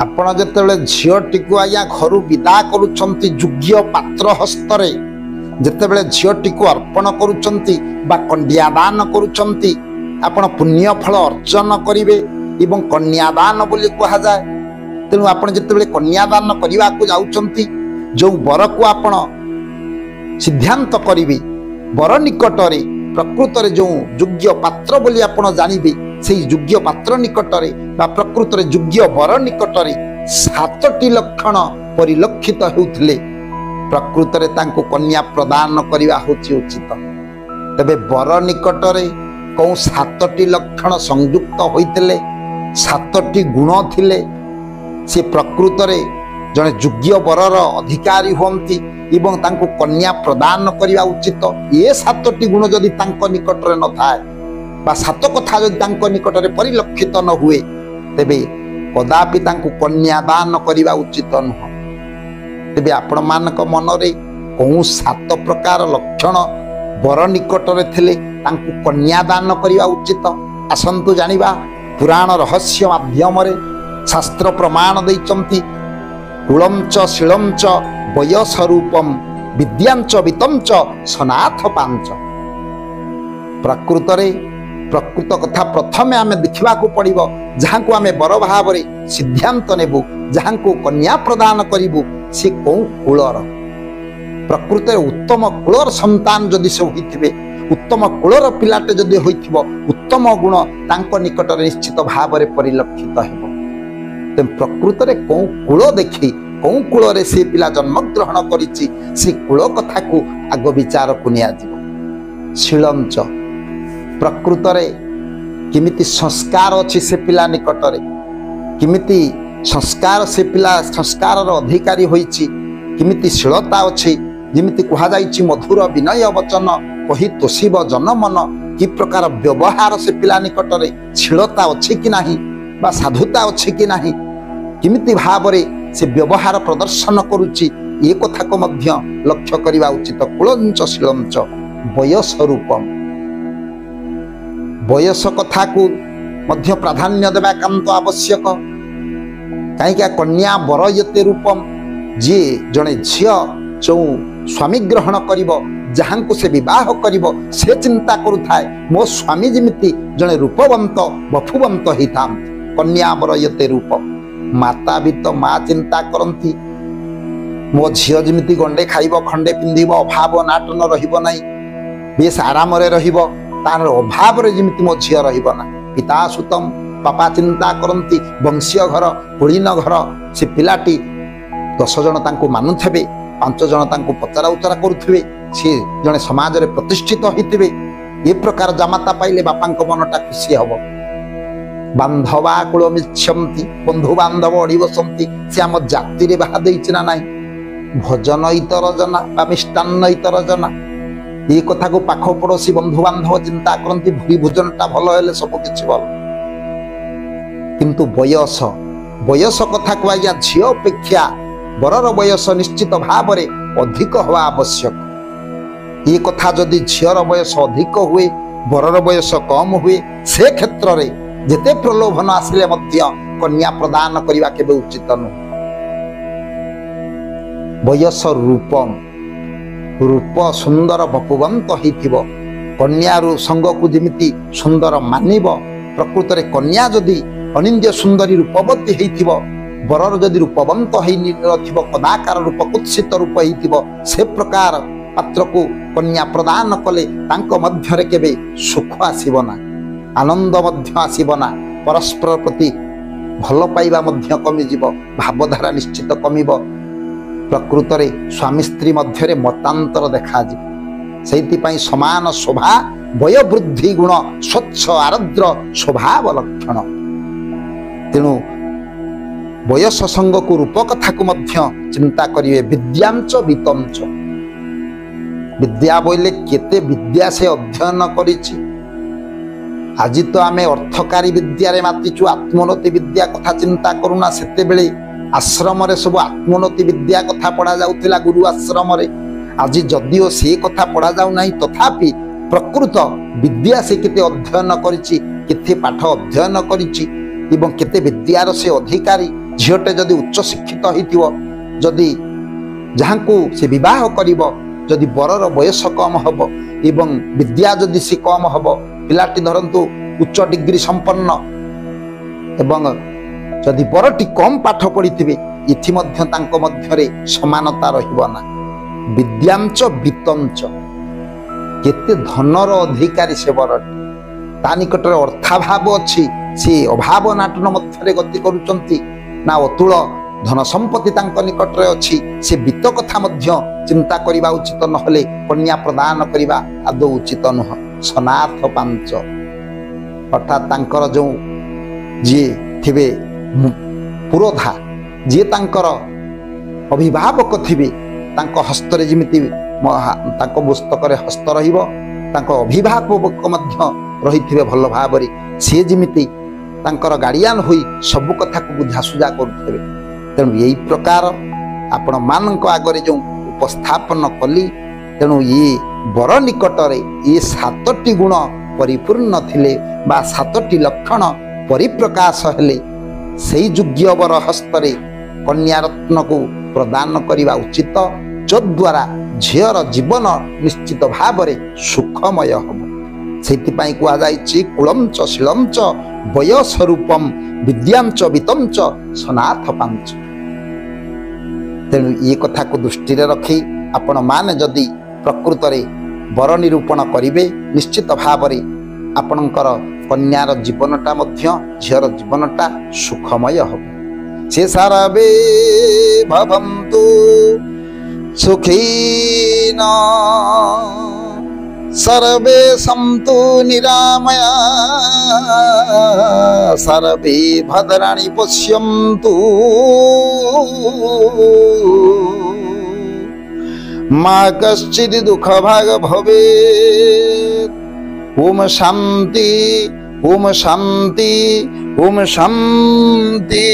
ଆପଣ ଯେତେବେଳେ ଝିଅଟିକୁ ଆଜ୍ଞା ଘରୁ ବିଦା କରୁଛନ୍ତି ଯୋଗ୍ୟ ପାତ୍ର ହସ୍ତରେ, ଯେତେବେଳେ ଝିଅଟିକୁ ଅର୍ପଣ କରୁଛନ୍ତି ବା କନ୍ୟାଦାନ କରୁଛନ୍ତି, ଆପଣ ପୁଣ୍ୟ ଫଳ ଅର୍ଜନ କରିବେ ଏବଂ କନ୍ୟାଦାନ ବୋଲି କୁହାଯାଏ। ତେଣୁ ଆପଣ ଯେତେବେଳେ କନ୍ୟାଦାନ କରିବାକୁ ଯାଉଛନ୍ତି, ଯେଉଁ ବରକୁ ଆପଣ ସିଦ୍ଧାନ୍ତ କରିବେ, ବର ନିକଟରେ ପ୍ରକୃତରେ ଯେଉଁ ଯୋଗ୍ୟ ପାତ୍ର ବୋଲି ଆପଣ ଜାଣିବେ, ସେହି ଯୋଗ୍ୟ ପାତ୍ର ନିକଟରେ ବା ପ୍ରକୃତରେ ଯୋଗ୍ୟ ବର ନିକଟରେ 7ଟି ଲକ୍ଷଣ ପରିଲକ୍ଷିତ ହେଉଥିଲେ ପ୍ରକୃତରେ ତାଙ୍କୁ କନ୍ୟା ପ୍ରଦାନ କରିବା ହେଉଛି ଉଚିତ। ତେବେ ବର ନିକଟରେ କେଉଁ 7ଟି ଲକ୍ଷଣ ସଂଯୁକ୍ତ ହୋଇଥିଲେ, 7ଟି ଗୁଣ ଥିଲେ, ସେ ପ୍ରକୃତରେ ଜଣେ ଯୋଗ୍ୟ ବରର ଅଧିକାରୀ ହୁଅନ୍ତି ଏବଂ ତାଙ୍କୁ କନ୍ୟା ପ୍ରଦାନ କରିବା ଉଚିତ। ଏ 7ଟି ଗୁଣ ଯଦି ତାଙ୍କ ନିକଟରେ ନଥାଏ ବା 7 କଥା ଯଦି ତାଙ୍କ ନିକଟରେ ପରିଲକ୍ଷିତ ନ ହୁଏ, ତେବେ କଦାପି ତାଙ୍କୁ କନ୍ୟାଦାନ କରିବା ଉଚିତ ନୁହଁ। ତେବେ ଆପଣମାନଙ୍କ ମନରେ କେଉଁ 7 ପ୍ରକାର ଲକ୍ଷଣ ବର ନିକଟରେ ଥିଲେ ତାଙ୍କୁ କନ୍ୟାଦାନ କରିବା ଉଚିତ? ଆସନ୍ତୁ ଜାଣିବା। ପୁରାଣ ରହସ୍ୟ ମାଧ୍ୟମରେ ଶାସ୍ତ୍ର ପ୍ରମାଣ ଦେଇଛନ୍ତି, କୁଳଞ୍ଚ ଶିଳଞ୍ଚ ବୟସ ରୂପମ୍ ବିଦ୍ୟାଞ୍ଚ ବିତଞ୍ଚ ସନାଥ ପାଞ୍ଚ। ପ୍ରକୃତରେ ପ୍ରକୃତ କଥା ପ୍ରଥମେ ଆମେ ଦେଖିବାକୁ ପଡ଼ିବ, ଯାହାଙ୍କୁ ଆମେ ବର ଭାବରେ ସିଦ୍ଧାନ୍ତ ନେବୁ, ଯାହାଙ୍କୁ କନ୍ୟା ପ୍ରଦାନ କରିବୁ, ସେ କେଉଁ କୁଳର। ପ୍ରକୃତରେ ଉତ୍ତମ କୁଳର ସନ୍ତାନ ଯଦି ସେ ହୋଇଥିବେ, ଉତ୍ତମ କୁଳର ପିଲାଟେ ଯଦି ହୋଇଥିବ, ଉତ୍ତମ ଗୁଣ ତାଙ୍କ ନିକଟରେ ନିଶ୍ଚିତ ଭାବରେ ପରିଲକ୍ଷିତ ହେବ। ତେଣୁ ପ୍ରକୃତରେ କେଉଁ କୂଳ ଦେଖି କେଉଁ କୂଳରେ ସେ ପିଲା ଜନ୍ମଗ୍ରହଣ କରିଛି, ସେ କୂଳ କଥାକୁ ଆଗ ବିଚାରକୁ ନିଆଯିବ। ଶିଳଞ୍ଚ, ପ୍ରକୃତରେ କେମିତି ସଂସ୍କାର ଅଛି ସେ ପିଲା ନିକଟରେ, କେମିତି ସଂସ୍କାର ସେ ପିଲା ସଂସ୍କାରର ଅଧିକାରୀ ହୋଇଛି, କେମିତି ଶୀଳତା ଅଛି। ଯେମିତି କୁହାଯାଇଛି, ମଧୁର ବିନୟ ବଚନ କହି ତୋଷିବ ଜନମନ। କି ପ୍ରକାର ବ୍ୟବହାର ସେ ପିଲା ନିକଟରେ ଶୀଳତା ଅଛି କି ନାହିଁ ବା ସାଧୁତା ଅଛି କି ନାହିଁ, କେମିତି ଭାବରେ ସେ ବ୍ୟବହାର ପ୍ରଦର୍ଶନ କରୁଛି, ଏ କଥାକୁ ମଧ୍ୟ ଲକ୍ଷ୍ୟ କରିବା ଉଚିତ। କୁଳଞ୍ଚ ଶିଳଞ୍ଚ ବୟସ ରୂପମ୍, ବୟସ କଥାକୁ ମଧ୍ୟ ପ୍ରାଧାନ୍ୟ ଦେବା ଏକାନ୍ତ ଆବଶ୍ୟକ। କାହିଁକି? କନ୍ୟା ବରୟତେ ରୂପମ୍, ଯିଏ ଜଣେ ଝିଅ ଯେଉଁ ସ୍ୱାମୀ ଗ୍ରହଣ କରିବ, ଯାହାଙ୍କୁ ସେ ବିବାହ କରିବ, ସେ ଚିନ୍ତା କରୁଥାଏ ମୋ ସ୍ୱାମୀ ଯେମିତି ଜଣେ ରୂପବନ୍ତ ବଫୁବନ୍ତ ହେଇଥାନ୍ତି। କନ୍ୟା ବରୟତେ ରୂପ। ମାତା ବି ତ ମା ଚିନ୍ତା କରନ୍ତି, ମୋ ଝିଅ ଯେମିତି ଗଣ୍ଡେ ଖାଇବ, ଖଣ୍ଡେ ପିନ୍ଧିବ, ଅଭାବ ନାଟନ ରହିବ ନାହିଁ, ବେଶ ଆରାମରେ ରହିବ, ତାର ଅଭାବରେ ଯେମିତି ମୋ ଝିଅ ରହିବ ନା। ପିତା ସୁତମ, ବାପା ଚିନ୍ତା କରନ୍ତି ବଂଶୀୟ ଘର, କୁଳୀନ ଘର, ସେ ପିଲାଟି 10 ଜଣ ତାଙ୍କୁ ମାନୁଥିବେ, 5 ଜଣ ତାଙ୍କୁ ପଚରା ଉଚରା କରୁଥିବେ, ସେ ଜଣେ ସମାଜରେ ପ୍ରତିଷ୍ଠିତ ହୋଇଥିବେ। ଏ ପ୍ରକାର ଜାମାତା ପାଇଲେ ବାପାଙ୍କ ମନଟା ଖୁସି ହବ। ବାନ୍ଧବା କୂଳ ମିଚ୍ଛନ୍ତି, ବନ୍ଧୁ ବାନ୍ଧବ ଅଡ଼ି ବସନ୍ତି, ସେ ଆମ ଜାତିରେ ବାହା ଦେଇଛି ନା ନାହିଁ। ଭୋଜନ ଇତରଜନା ବା ମିଷ୍ଟାନ୍ନ ଇତରଜନା, ଏ କଥାକୁ ପାଖ ପଡ଼ୋଶୀ ବନ୍ଧୁ ବାନ୍ଧବ ଚିନ୍ତା କରନ୍ତି, ଭୂରି ଭୋଜନଟା ଭଲ ହେଲେ ସବୁ କିଛି ଭଲ। କିନ୍ତୁ ବୟସ କଥାକୁ ଆଜ୍ଞା ଝିଅ ଅପେକ୍ଷା ବରର ବୟସ ନିଶ୍ଚିତ ଭାବରେ ଅଧିକ ହେବା ଆବଶ୍ୟକ। ଏ କଥା ଯଦି ଝିଅର ବୟସ ଅଧିକ ହୁଏ, ବରର ବୟସ କମ ହୁଏ, ସେ କ୍ଷେତ୍ରରେ ଯେତେ ପ୍ରଲୋଭନ ଆସିଲେ ମଧ୍ୟ କନ୍ୟା ପ୍ରଦାନ କରିବା କେବେ ଉଚିତ ନୁହେଁ। ବୟସ ରୂପମ୍, ରୂପ ସୁନ୍ଦର ବପୁବନ୍ତ ହେଇଥିବ, କନ୍ୟାରୁ ସଙ୍ଗକୁ ଯେମିତି ସୁନ୍ଦର ମାନିବ। ପ୍ରକୃତରେ କନ୍ୟା ଯଦି ଅନିନ୍ଦ୍ୟ ସୁନ୍ଦରୀ ରୂପବତୀ ହେଇଥିବ, ବରର ଯଦି ରୂପବନ୍ତ ହେଇନଥିବ, କଦାକାର ରୂପ କୁତ୍ସିତ ରୂପ ହେଇଥିବ, ସେ ପ୍ରକାର ପାତ୍ରକୁ କନ୍ୟା ପ୍ରଦାନ କଲେ ତାଙ୍କ ମଧ୍ୟରେ କେବେ ସୁଖ ଆସିବ ନା, ଆନନ୍ଦ ମଧ୍ୟ ଆସିବ ନା, ପରସ୍ପର ପ୍ରତି ଭଲ ପାଇବା ମଧ୍ୟ କମିଯିବ, ଭାବଧାରା ନିଶ୍ଚିତ କମିବ। ପ୍ରକୃତରେ ସ୍ୱାମୀ ସ୍ତ୍ରୀ ମଧ୍ୟରେ ମତାନ୍ତର ଦେଖାଯିବ। ସେଇଥିପାଇଁ ସମାନ ଶୋଭା ବୟୋବୃଦ୍ଧି ଗୁଣ ସ୍ୱଚ୍ଛ ଆରଦ୍ର ସ୍ୱଭାବ ଲକ୍ଷଣ। ତେଣୁ ବୟସ ସଙ୍ଗକୁ ରୂପ କଥାକୁ ମଧ୍ୟ ଚିନ୍ତା କରିବେ। ବିଦ୍ୟାଞ୍ଚ ବିତଞ୍ଚ, ବିଦ୍ୟା ବୋଇଲେ କେତେ ବିଦ୍ୟା ସେ ଅଧ୍ୟୟନ କରିଛି। ଆଜି ତ ଆମେ ଅର୍ଥକାରୀ ବିଦ୍ୟାରେ ମାତିଛୁ, ଆତ୍ମୋନ୍ନତି ବିଦ୍ୟା କଥା ଚିନ୍ତା କରୁନା। ସେତେବେଳେ ଆଶ୍ରମରେ ସବୁ ଆତ୍ମୋନ୍ନତି ବିଦ୍ୟା କଥା ପଢ଼ା ଯାଉଥିଲା ଗୁରୁ ଆଶ୍ରମରେ। ଆଜି ଯଦିଓ ସେ କଥା ପଢ଼ା ଯାଉନାହିଁ, ତଥାପି ପ୍ରକୃତ ବିଦ୍ୟା ସେ କେତେ ଅଧ୍ୟୟନ କରିଛି, କେତେ ପାଠ ଅଧ୍ୟୟନ କରିଛି ଏବଂ କେତେ ବିଦ୍ୟାର ସେ ଅଧିକାରୀ, झीटे जदि उच्च शिक्षित होइथिवो जदि जहाँकू से विवाह करिवो जदि बरर बयस कम हब एवं विद्या जदि से कम हब पिलाटी धरंतु उच्च डिग्री संपन्न एवं जदि बरटी कम पाठ पढ़िथिबे इथि मध्य तांको मध्यरे समानता रहिबो ना विद्यांच वित्तंच केते धनर अधिकारी से बरटी ता निकटरे अर्थाभाव अछि से अभाव नाटन मध्यरे गति करूचंती ना अतुल धन संपत्ति तांको निकटरे अछि से वित्त कथा मध्य चिंता करिबा उचित नहले कन्या प्रदान करिबा आदौ उचित नुह सनाथ पांच अर्थात तांकर जो जे थिबे पुरोधा जे तांकर अभिभावक थिबे तांको हस्तरे जिमिति तांको पुस्तकरे हस्त रहिबो तांको अभिभावक मध्य रहिथिबे भल भाबरे से जिमिति तांकर गार्डियन होई सब कथा को बुझासुझा करुथिबे तेणु यही प्रकार आपण मानक आगरे जो उपस्थापन कली तेणु ये बर निकटरे ये 7टी गुण परिपूर्ण थिले बा 7टी लक्षण परिप्रकाश हेले सेई योग्य वर हस्तरे कन्या रत्न को प्रदान करिबा उचित जद्वारा झीर जीवन निश्चित भावरे सुखमय हब सेतिपाई कुआ जाइछि कुलम च शीलम च वयस्वरूपम विद्यां च वित्तं च सनाथ पांच तेणु ये कथा को दृष्टि रखी आपण माने जदि प्रकृत रे वर निरूपण करिवे निश्चित भावरे आपणकर कन्यार जीवनटा मध्य झीर जीवनटा सुखमय हब से सर्वे भवन्तु सुखिनो सर्वे सन्तु निरामया सर्वे भद्राणि पश्यन्तु मा कश्चित् दुःखभाग् भवेत् ओम शांति ओम शांति ओम शांति।